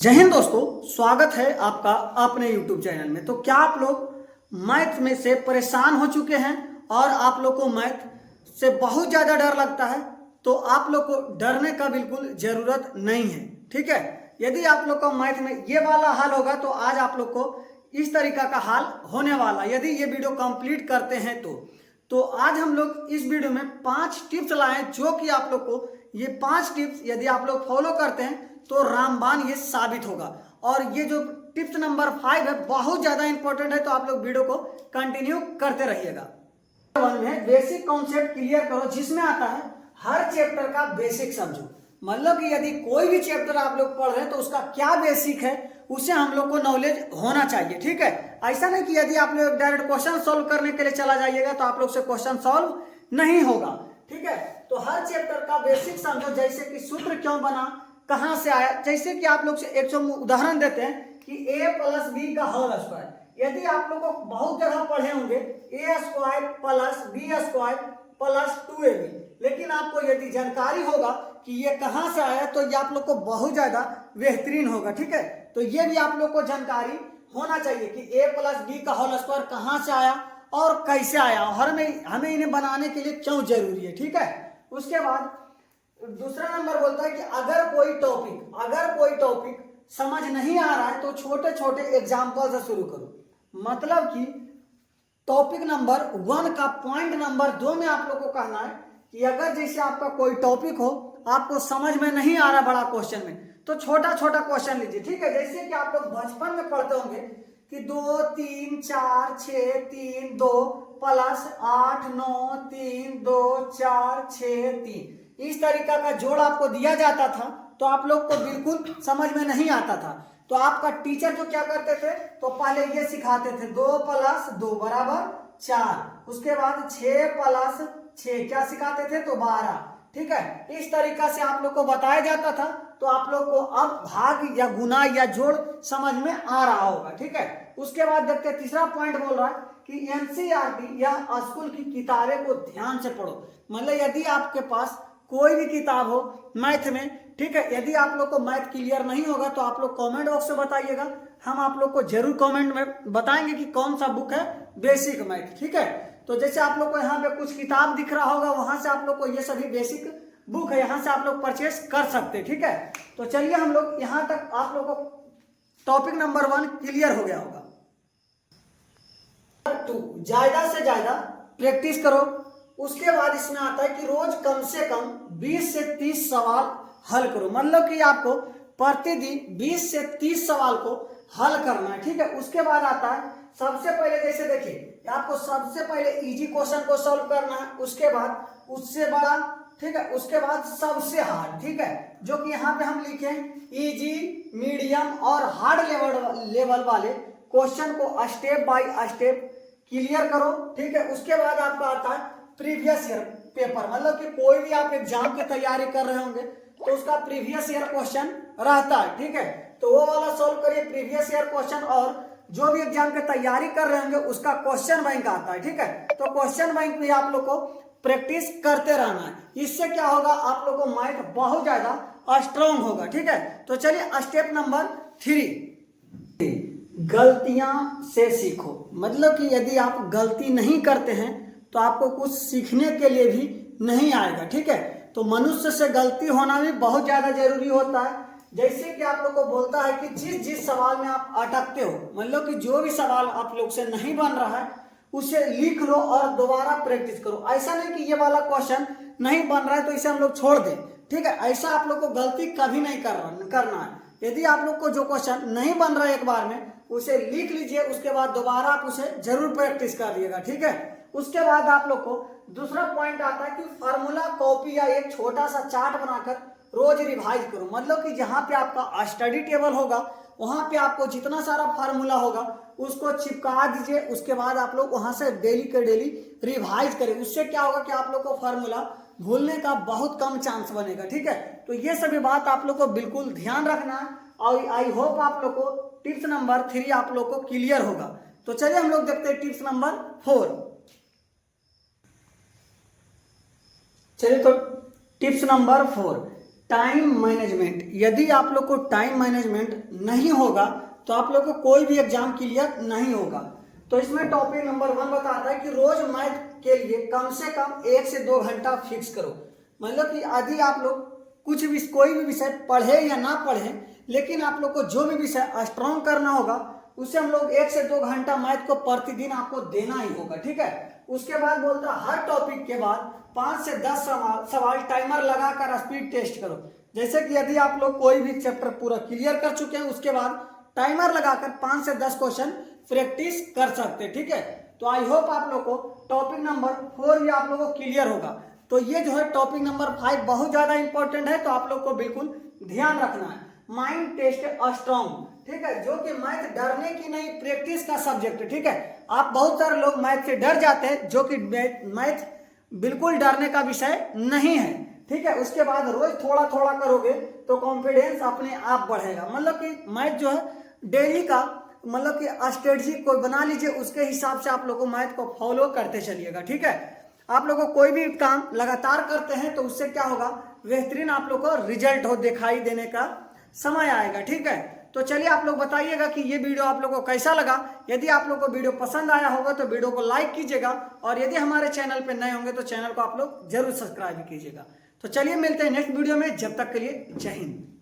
जय हिंद दोस्तों, स्वागत है आपका अपने YouTube चैनल में। तो क्या आप लोग मैथ में से परेशान हो चुके हैं और आप लोग को मैथ से बहुत ज़्यादा डर लगता है? तो आप लोग को डरने का बिल्कुल ज़रूरत नहीं है, ठीक है। यदि आप लोग का मैथ में ये वाला हाल होगा तो आज आप लोग को इस तरीका का हाल होने वाला, यदि ये वीडियो कंप्लीट करते हैं तो आज हम लोग इस वीडियो में 5 टिप्स लाए जो कि आप लोग को ये 5 टिप्स यदि आप लोग फॉलो करते हैं तो रामबाण ये साबित होगा। और ये जो टिप्स नंबर 5 है बहुत ज़्यादा इंपॉर्टेंट है, तो आप लोग वीडियो को कंटिन्यू करते रहिएगा। वन में बेसिक कॉन्सेप्ट क्लियर करो, जिसमें आता है हर चैप्टर का बेसिक समझो। मतलब कि यदि कोई भी चैप्टर आप लोग पढ़ रहे हैं तो उसका क्या बेसिक है उसे हम लोग को नॉलेज होना चाहिए, ठीक है। ऐसा नहीं कि यदि आप लोग डायरेक्ट क्वेश्चन सॉल्व करने के लिए चला जाइएगा तो आप लोग से क्वेश्चन सॉल्व नहीं होगा, ठीक है। तो हर चैप्टर का बेसिक समझो, जैसे कि सूत्र क्यों बना, कहां से आया। जैसे कि आप लोग से एक उदाहरण देते हैं कि a प्लस बी का होल स्क्वायर। यदि आप लोग को बहुत जगह पढ़े होंगे a square plus B square plus 2ab, लेकिन आपको यदि जानकारी होगा कि ये कहां से आया तो ये आप लोग को बहुत ज्यादा बेहतरीन होगा, ठीक है। तो ये भी आप लोग को जानकारी होना चाहिए कि a प्लस बी का होल स्क्वायर कहां से आया और कैसे आया, और हमें इन्हें बनाने के लिए क्यों जरूरी है, ठीक है। उसके बाद दूसरा नंबर बोलता है कि अगर कोई टॉपिक समझ नहीं आ रहा है तो छोटे छोटे एग्जाम्पल से शुरू करो। मतलब कि टॉपिक नंबर 1 का पॉइंट नंबर 2 में आप लोग को कहना है कि अगर जैसे आपका कोई टॉपिक हो, आपको समझ में नहीं आ रहा बड़ा क्वेश्चन में, तो छोटा छोटा क्वेश्चन लीजिए, ठीक है। जैसे कि आप लोग बचपन में पढ़ते होंगे कि 2 3 4 6 3 2 प्लस 8 9 3 2 4 6 3, इस तरीका का जोड़ आपको दिया जाता था तो आप लोग को बिल्कुल समझ में नहीं आता था। तो आपका टीचर तो क्या करते थे, तो पहले ये सिखाते थे 2 प्लस 2 बराबर 4, उसके बाद 6 प्लस 6 क्या सिखाते थे, तो 12, ठीक है। इस तरीका से आप लोग को बताया जाता था, तो आप लोग को अब भाग या गुना या जोड़ समझ में आ रहा होगा, ठीक है। उसके बाद देखते हैं तीसरा पॉइंट बोल रहा है कि एनसीईआरटी या स्कूल की किताबें को ध्यान से पढ़ो। मतलब यदि आपके पास कोई भी किताब हो मैथ में, ठीक है, यदि आप लोग को मैथ क्लियर नहीं होगा तो आप लोग कमेंट बॉक्स में बताइएगा, हम आप लोग को जरूर कमेंट में बताएंगे कि कौन सा बुक है बेसिक मैथ, ठीक है। तो जैसे आप लोग को यहाँ पे कुछ किताब दिख रहा होगा, वहां से आप लोग को ये सभी बेसिक बुक है, यहाँ से आप लोग परचेस कर सकते हैं, ठीक है। तो चलिए हम लोग यहाँ तक आप लोग को टॉपिक नंबर 1 क्लियर हो गया होगा। 2 ज्यादा से ज्यादा प्रैक्टिस करो। उसके बाद इसमें आता है कि रोज कम से कम 20 से 30 सवाल हल करो। मतलब कि आपको प्रतिदिन 20 से 30 सवाल को हल करना है, ठीक है। उसके बाद आता है सबसे पहले, जैसे देखिए आपको सबसे पहले इजी क्वेश्चन को सॉल्व करना है, उसके बाद उससे बड़ा, ठीक है, उसके बाद सबसे हार्ड, ठीक है। जो कि यहाँ पे हम लिखे इजी, मीडियम और हार्ड लेवल वाले क्वेश्चन को स्टेप बाय स्टेप क्लियर करो, ठीक है। उसके बाद आपका आता है प्रीवियस ईयर पेपर। मतलब कि कोई भी आप एग्जाम की तैयारी कर रहे होंगे तो उसका प्रीवियस ईयर क्वेश्चन रहता है, ठीक है। तो वो वाला सॉल्व करिए प्रीवियस ईयर क्वेश्चन, और जो भी एग्जाम की तैयारी कर रहे होंगे उसका क्वेश्चन बैंक आता है, ठीक है। तो क्वेश्चन बैंक में आप लोग को प्रैक्टिस करते रहना है। इससे क्या होगा, आप लोग को मैथ बहुत ज्यादा स्ट्रॉन्ग होगा, ठीक है। तो चलिए स्टेप नंबर 3, गलतियां से सीखो। मतलब कि यदि आप गलती नहीं करते हैं तो आपको कुछ सीखने के लिए भी नहीं आएगा, ठीक है। तो मनुष्य से गलती होना भी बहुत ज्यादा जरूरी होता है। जैसे कि आप लोग को बोलता है कि जिस सवाल में आप अटकते हो, मतलब कि जो भी सवाल आप लोग से नहीं बन रहा है उसे लिख लो और दोबारा प्रैक्टिस करो। ऐसा नहीं कि ये वाला क्वेश्चन नहीं बन रहा है तो इसे हम लोग छोड़ दें, ठीक है। ऐसा आप लोग को गलती कभी नहीं करना है। यदि आप लोग को जो क्वेश्चन नहीं बन रहा है एक बार में, उसे लिख लीजिए, उसके बाद दोबारा आप उसे जरूर प्रैक्टिस कर लिएगा, ठीक है। उसके बाद आप लोग को दूसरा पॉइंट आता है कि फार्मूला कॉपी या एक छोटा सा चार्ट बनाकर रोज रिवाइज करो। मतलब कि जहाँ पे आपका स्टडी टेबल होगा वहां पे आपको जितना सारा फार्मूला होगा उसको चिपका दीजिए। उसके बाद आप लोग वहां से डेली के डेली रिवाइज करें। उससे क्या होगा कि आप लोग को फार्मूला भूलने का बहुत कम चांस बनेगा, ठीक है। तो ये सभी बात आप लोग को बिल्कुल ध्यान रखना है, और आई होप आप लोग को टिप्स नंबर 3 आप लोग को क्लियर होगा। तो चलिए हम लोग देखते हैं टिप्स नंबर 4। चलिए तो टिप्स नंबर 4, टाइम मैनेजमेंट। यदि आप लोग को टाइम मैनेजमेंट नहीं होगा तो आप लोग को कोई भी एग्जाम क्लियर नहीं होगा। तो इसमें टॉपिक नंबर 1 बताता है कि रोज मैथ के लिए कम से कम 1 से 2 घंटा फिक्स करो। मतलब कि यदि आप लोग कुछ भी कोई भी विषय पढ़े या ना पढ़े, लेकिन आप लोग को जो भी विषय स्ट्रॉन्ग करना होगा उसे हम लोग 1 से 2 घंटा मैथ को प्रतिदिन आपको देना ही होगा, ठीक है। उसके बाद बोलता है हर टॉपिक के बाद 5 से 10 सवाल टाइमर लगाकर स्पीड टेस्ट करो। जैसे कि यदि आप लोग कोई भी चैप्टर पूरा क्लियर कर चुके हैं, उसके बाद टाइमर लगाकर 5 से 10 क्वेश्चन प्रैक्टिस कर सकते हैं, ठीक है। तो आई होप आप लोग को टॉपिक नंबर 4 ये आप लोगों को क्लियर होगा। तो ये जो है टॉपिक नंबर 5 बहुत ज्यादा इंपॉर्टेंट है, तो आप लोग को बिल्कुल ध्यान रखना है। माइंड टेस्ट स्ट्रॉन्ग, ठीक है, जो कि मैथ डरने की नहीं प्रैक्टिस का सब्जेक्ट है, ठीक है। आप बहुत सारे लोग मैथ से डर जाते हैं, जो कि मैथ बिल्कुल डरने का विषय नहीं है, ठीक है। उसके बाद रोज थोड़ा थोड़ा करोगे तो कॉन्फिडेंस अपने आप बढ़ेगा। मतलब कि मैथ जो है डेली का मतलब कि स्ट्रेटजी कोई बना लीजिए, उसके हिसाब से आप लोग को मैथ को फॉलो करते चलिएगा, ठीक है। आप लोगों को कोई भी काम लगातार करते हैं तो उससे क्या होगा, बेहतरीन आप लोग को रिजल्ट हो दिखाई देने का समय आएगा, ठीक है। तो चलिए आप लोग बताइएगा कि ये वीडियो आप लोग को कैसा लगा। यदि आप लोग को वीडियो पसंद आया होगा तो वीडियो को लाइक कीजिएगा, और यदि हमारे चैनल पे नए होंगे तो चैनल को आप लोग जरूर सब्सक्राइब कीजिएगा। तो चलिए मिलते हैं नेक्स्ट वीडियो में, जब तक के लिए जय हिंद।